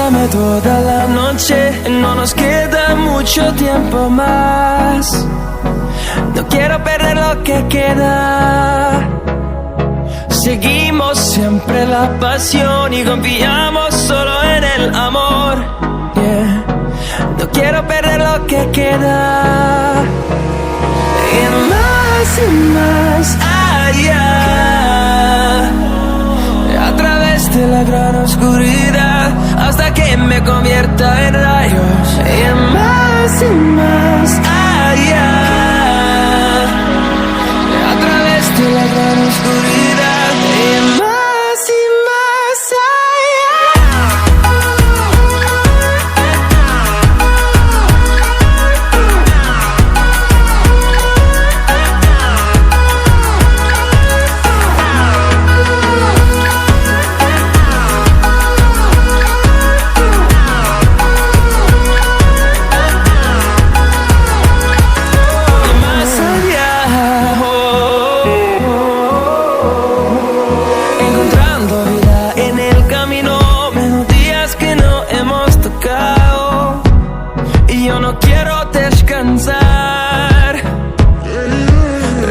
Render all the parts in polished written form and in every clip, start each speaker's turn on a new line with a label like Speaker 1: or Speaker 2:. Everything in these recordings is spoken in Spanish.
Speaker 1: bésame toda la noche, no nos queda mucho tiempo más. No quiero perder lo que queda. Seguimos siempre la pasión y confiamos solo en el amor. Yeah. No quiero perder lo que queda. Y más allá, a través de la gran oscuridad, hasta que me convierta en rayos. Y más allá, a través de la gran oscuridad. Y más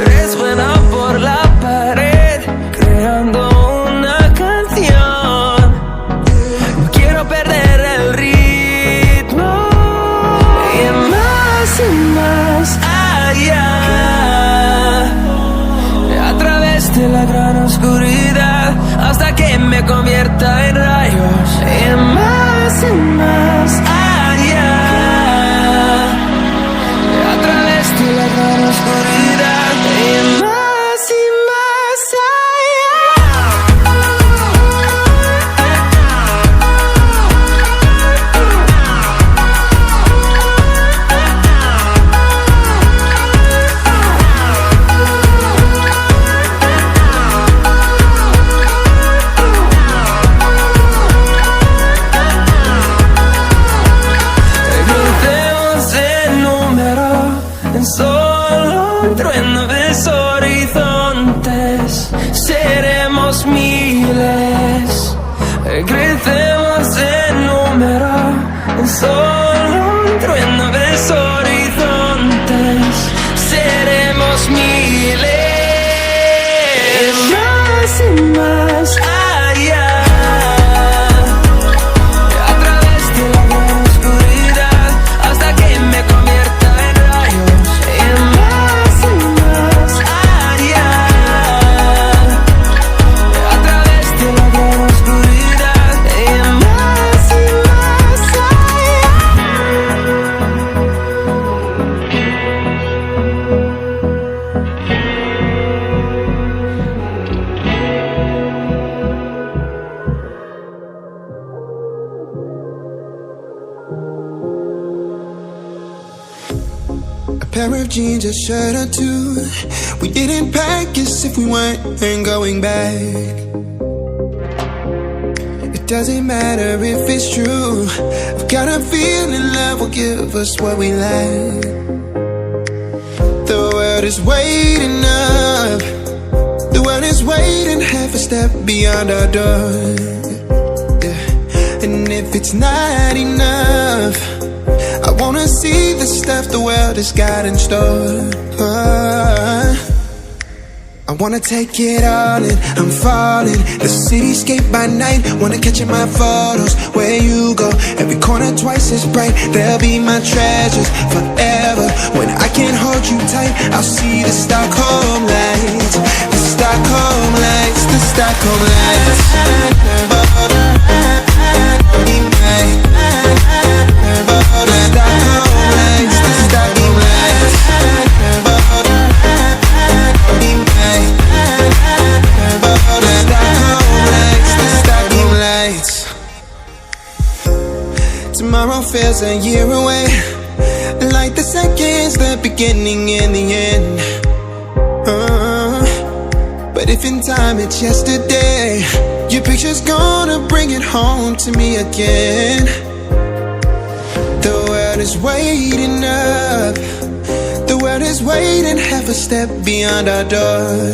Speaker 1: resuena por la pared, creando una canción. No quiero perder el ritmo. Y más allá, a través de la gran oscuridad, hasta que me convierta en rayos. Y más allá, a través de la gran oscuridad. Y más solo un trueno de horizontes, seremos miles, crecemos en número, solo un trueno de horizontes, seremos miles. Más allá, a través de la gran oscuridad, hasta que me convierta en rayos.
Speaker 2: Pair of jeans, a shirt or two. We didn't pack as if we weren't going back. It doesn't matter if it's true. I've got a feeling love will give us what we lack. The world is waiting up. The world is waiting half a step beyond our door. Yeah. And if it's not enough, I wanna see the stuff the world has got in store. I wanna take it all in, I'm falling. The cityscape by night, wanna catch in my photos. Where you go, every corner twice as bright. They'll be my treasures forever. When I can't hold you tight, I'll see the Stockholm lights. The Stockholm lights, the Stockholm lights. Tomorrow feels a year away, like the seconds, the beginning and the end. But if in time it's yesterday, your picture's gonna bring it home to me again. The world is waiting up. The world is waiting half a step beyond our door.